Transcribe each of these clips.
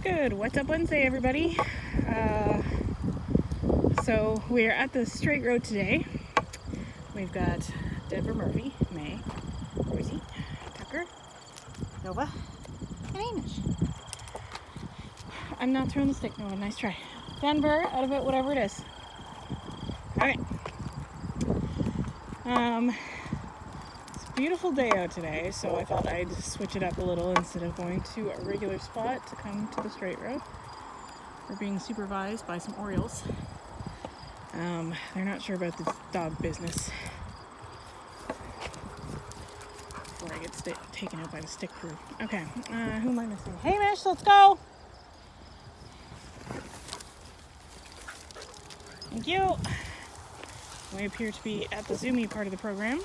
Good. What's up Wednesday, everybody? So we're at the straight road today. We've got Deborah Murphy, May, Rosie, Tucker, Nova, and Hamish. I'm not throwing the stick, Nova. Nice try. Denver, out of it, whatever it is. Okay. It's a beautiful day out today, so I thought I'd switch it up a little instead of going to a regular spot to come to the straight road. We're being supervised by some Orioles. They're not sure about this dog business. Before I get taken out by the stick crew. Okay, who am I missing? Hey, Mish, let's go! Thank you. We appear to be at the Zoomy part of the program.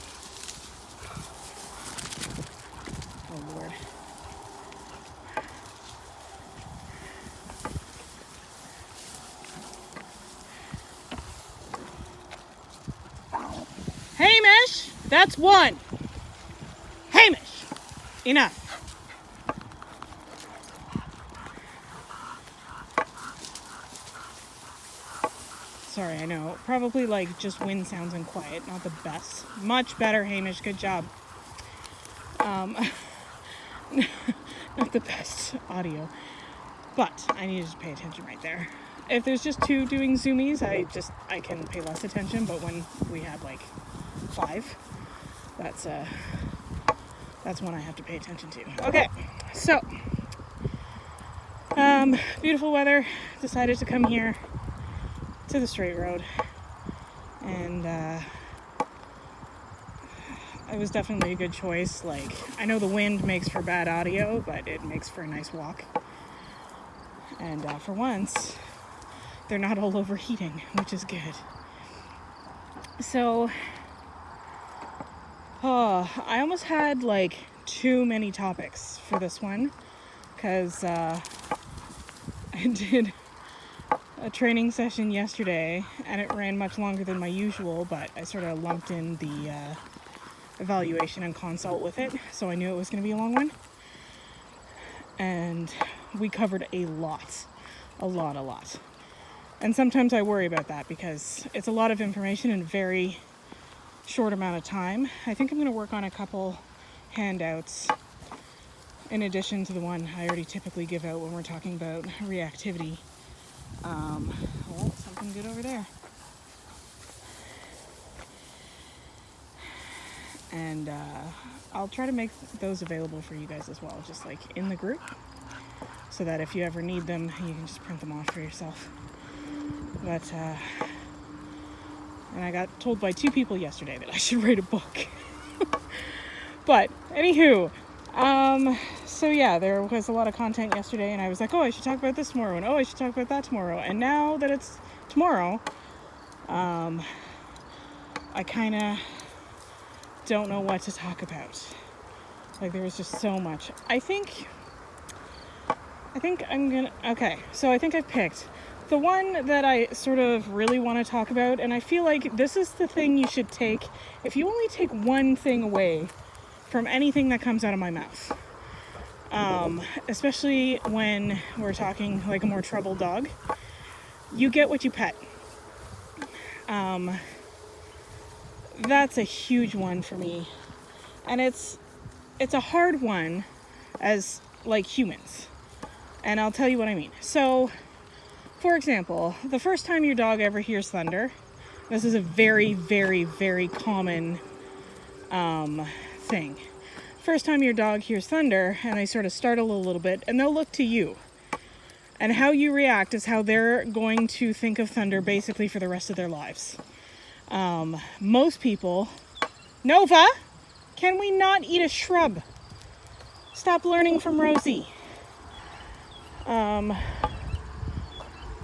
Oh, Lord. Hamish! That's one! Hamish! Enough. Sorry, I know. Probably like just wind sounds and quiet. Not the best. Much better, Hamish. Good job. Not the best audio. But I needed to pay attention right there. If there's just two doing Zoomies, I can pay less attention. But when we have like 5, that's when I have to pay attention to. Okay, so beautiful weather. Decided to come here to the straight road, and it was definitely a good choice. Like, I know the wind makes for bad audio, but it makes for a nice walk. And for once, they're not all overheating, which is good. So I almost had like too many topics for this one, because I did a training session yesterday and it ran much longer than my usual, but I sort of lumped in the evaluation and consult with it, so I knew it was going to be a long one. And we covered a lot. And sometimes I worry about that because it's a lot of information in a very short amount of time. I think I'm going to work on a couple handouts in addition to the one I already typically give out when we're talking about reactivity. Oh, something good over there. And I'll try to make those available for you guys as well, just like in the group, so that if you ever need them, you can just print them off for yourself. But and I got told by 2 people yesterday that I should write a book. But anywho, so yeah, there was a lot of content yesterday, and I was like, oh, I should talk about this tomorrow, and oh, I should talk about that tomorrow. And now that it's tomorrow, I kind of don't know what to talk about. Like, there was just so much. I think I'm gonna, okay, so I think I've picked the one that I sort of really want to talk about, and I feel like this is the thing you should take. If you only take one thing away from anything that comes out of my mouth, especially when we're talking like a more troubled dog, you get what you pet. That's a huge one for me, and it's a hard one as like humans, and I'll tell you what I mean. So, for example, the first time your dog ever hears thunder, this is a very, very, very common thing. First time your dog hears thunder and they sort of startle a little bit, and they'll look to you. And how you react is how they're going to think of thunder basically for the rest of their lives. Most people... Nova, can we not eat a shrub? Stop learning from Rosie.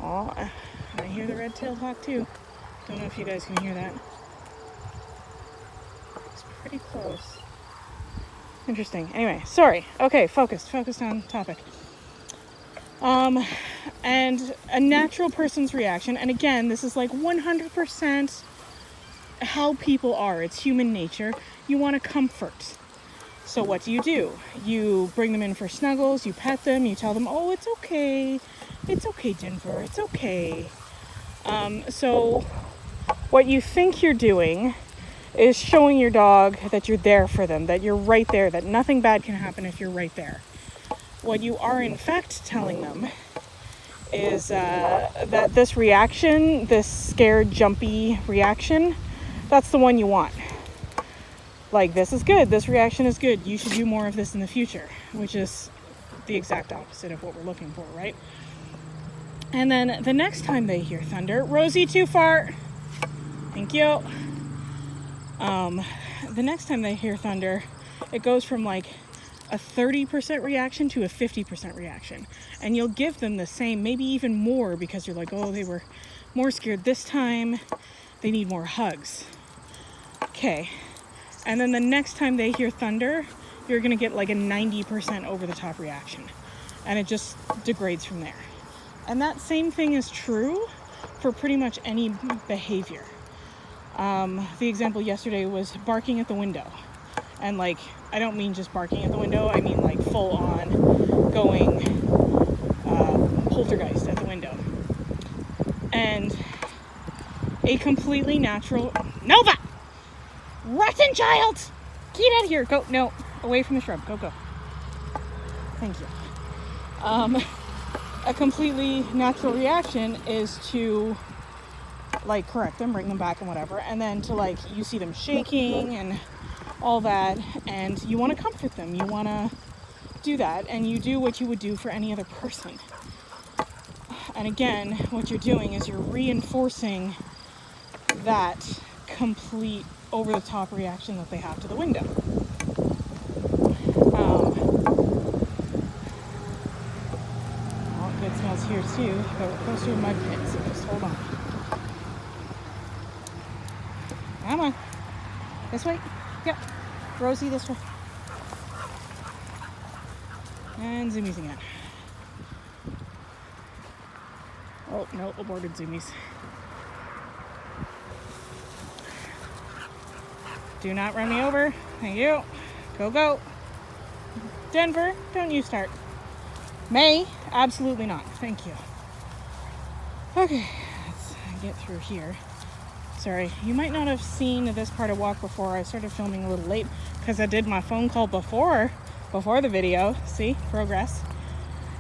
Oh, I hear the red-tailed hawk too. Don't know if you guys can hear that. It's pretty close. Interesting. Anyway, sorry. Okay, focused on topic. And a natural person's reaction, and again, this is like 100% how people are. It's human nature. You want to comfort. So what do? You bring them in for snuggles, you pet them, you tell them, oh, it's okay, Denver, it's okay. So what you think you're doing is showing your dog that you're there for them, that you're right there, that nothing bad can happen if you're right there. What you are in fact telling them is that this reaction, this scared, jumpy reaction, that's the one you want. Like, this is good, this reaction is good, you should do more of this in the future, which is the exact opposite of what we're looking for, right? And then the next time they hear thunder, Rosie, too far. Thank you. The next time they hear thunder, it goes from like a 30% reaction to a 50% reaction. And you'll give them the same, maybe even more, because you're like, oh, they were more scared this time. They need more hugs. Okay. And then the next time they hear thunder, you're going to get like a 90% over the top reaction. And it just degrades from there. And that same thing is true for pretty much any behavior. The example yesterday was barking at the window. And like, I don't mean just barking at the window, I mean like full on going poltergeist at the window. And a completely natural... Nova! Rotten child! Get out of here! Go, no, away from the shrub. Go. Thank you. A completely natural reaction is to like correct them, bring them back and whatever, and then to like, you see them shaking and all that, and you want to comfort them, you want to do that, and you do what you would do for any other person. And again, what you're doing is you're reinforcing that complete over the top reaction that they have to the window. Well, good smells here too, but we're close to a mud pit, so just hold on. Come on. This way? Yep. Rosie, this way. And zoomies again. Oh, no, aborted zoomies. Do not run me over. Thank you. Go. Denver, don't you start. May, absolutely not. Thank you. Okay, let's get through here. Sorry, you might not have seen this part of walk before. I started filming a little late because I did my phone call before the video. See, progress.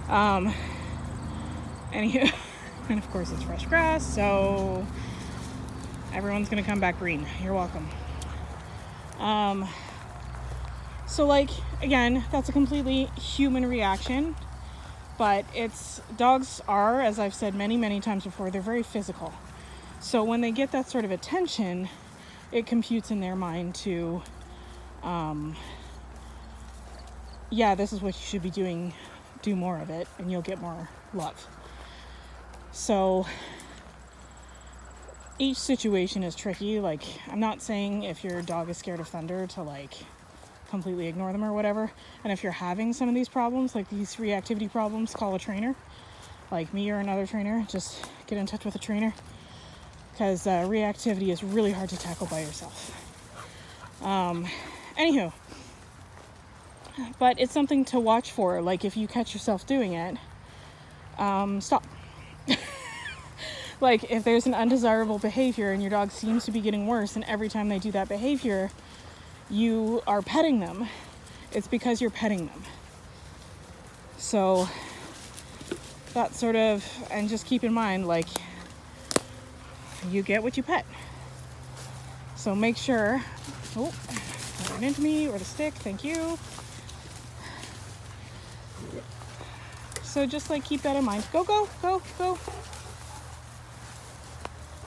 Anywho, and of course it's fresh grass, so everyone's gonna come back green. You're welcome. So like, again, that's a completely human reaction, but dogs are, as I've said many times before, they're very physical. So when they get that sort of attention, it computes in their mind to, yeah, this is what you should be doing, do more of it, and you'll get more love. So each situation is tricky. Like, I'm not saying if your dog is scared of thunder to like completely ignore them or whatever. And if you're having some of these problems, like these reactivity problems, call a trainer, like me or another trainer. Just get in touch with a trainer, because reactivity is really hard to tackle by yourself. Anywho, but it's something to watch for. Like, if you catch yourself doing it, stop. Like, if there's an undesirable behavior and your dog seems to be getting worse, and every time they do that behavior, you are petting them, it's because you're petting them. So that sort of, and just keep in mind, like, you get what you pet. So make sure, oh, don't run into me or the stick, thank you. So just like keep that in mind. Go.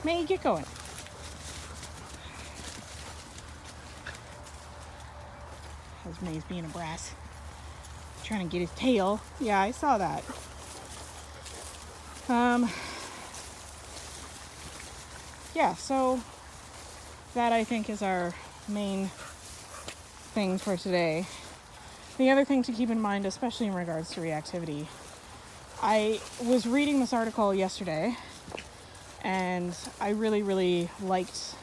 May, get going. How's May's being a brass? Trying to get his tail. Yeah, I saw that. Yeah, so that I think is our main thing for today. The other thing to keep in mind, especially in regards to reactivity, I was reading this article yesterday, and I really liked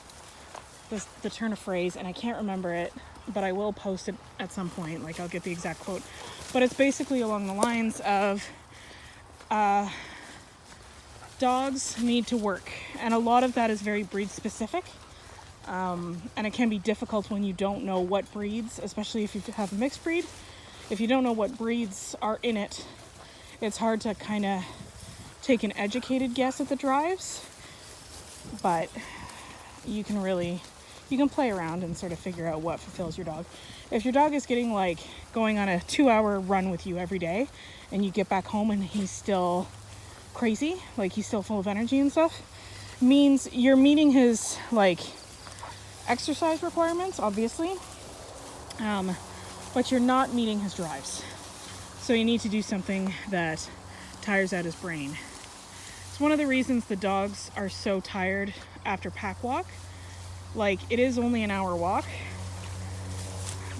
the turn of phrase, and I can't remember it but I will post it at some point. Like, I'll get the exact quote. But it's basically along the lines of dogs need to work. And a lot of that is very breed specific. And it can be difficult when you don't know what breeds, especially if you have a mixed breed. If you don't know what breeds are in it, it's hard to kind of take an educated guess at the drives. But you can play around and sort of figure out what fulfills your dog. If your dog is getting like going on a 2-hour run with you every day and you get back home and he's still crazy, like he's still full of energy and stuff, means you're meeting his like exercise requirements, obviously, but you're not meeting his drives. So you need to do something that tires out his brain. It's one of the reasons the dogs are so tired after pack walk. Like, it is only an hour walk.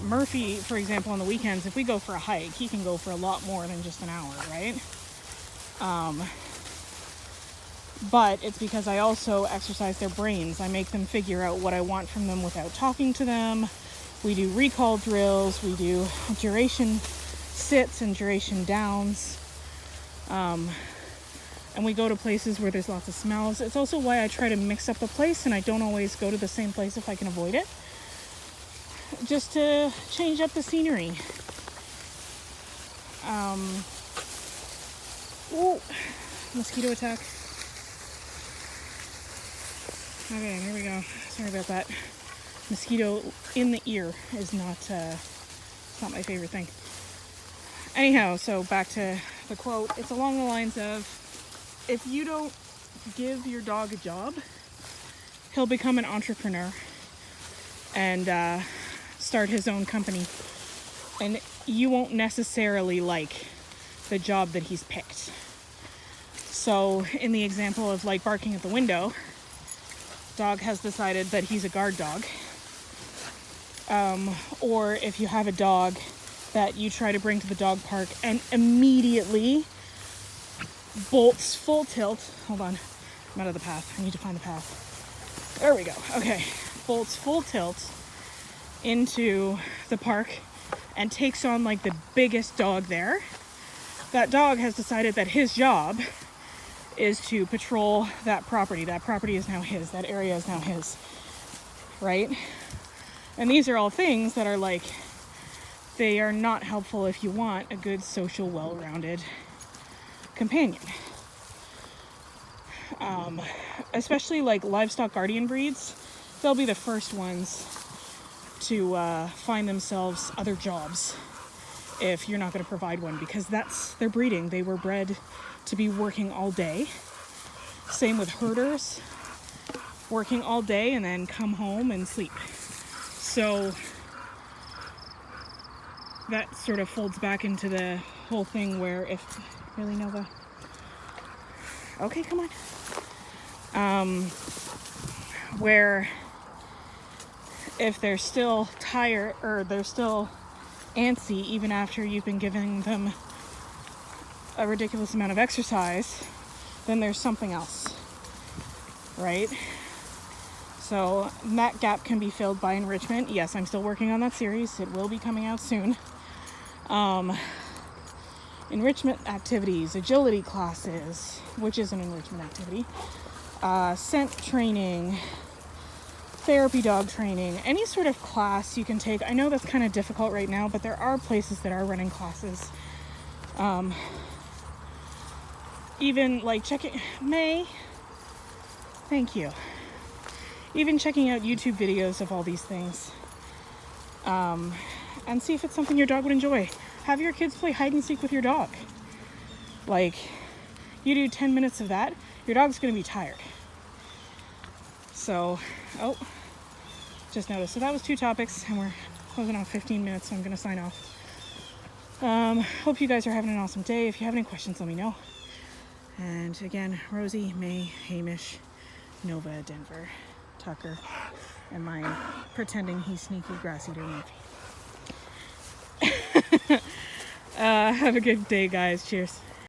Murphy, for example, on the weekends, if we go for a hike, he can go for a lot more than just an hour, right? But it's because I also exercise their brains. I make them figure out what I want from them without talking to them. We do recall drills. We do duration sits and duration downs. And we go to places where there's lots of smells. It's also why I try to mix up the place, and I don't always go to the same place if I can avoid it. Just to change up the scenery. Oh, mosquito attack. Okay, there we go. Sorry about that. Mosquito in the ear is not my favorite thing. Anyhow, so back to the quote. It's along the lines of, if you don't give your dog a job, he'll become an entrepreneur and start his own company. And you won't necessarily like the job that he's picked. So in the example of like barking at the window, dog has decided that he's a guard dog. Or if you have a dog that you try to bring to the dog park and immediately bolts full tilt. Hold on, I'm out of the path. I need to find the path. There we go. Okay, bolts full tilt into the park and takes on like the biggest dog there. That dog has decided that his job is to patrol that property. That property is now his. That area is now his. Right? And these are all things that are like, they are not helpful if you want a good social, well-rounded companion. Especially like livestock guardian breeds, they'll be the first ones to find themselves other jobs if you're not going to provide one, because that's their breeding. They were bred to be working all day. Same with herders, working all day and then come home and sleep. So that sort of folds back into the whole thing where if, really, Nova? Okay, come on. Where if they're still tired or they're still antsy even after you've been giving them a ridiculous amount of exercise, then there's something else, right? So that gap can be filled by enrichment. Yes, I'm still working on that series. It will be coming out soon. Enrichment activities, agility classes, which is an enrichment activity, scent training, therapy dog training, any sort of class you can take. I know that's kind of difficult right now, but there are places that are running classes. Even like checking, May, thank you. Even checking out YouTube videos of all these things. And see if it's something your dog would enjoy. Have your kids play hide and seek with your dog. Like, you do 10 minutes of that, your dog's gonna be tired. So, just noticed. So that was 2 topics, and we're closing on 15 minutes, so I'm gonna sign off. Hope you guys are having an awesome day. If you have any questions, let me know. And again, Rosie, May, Hamish, Nova, Denver, Tucker, and mine pretending he's sneaky grass eater Murphy. Have a good day, guys. Cheers.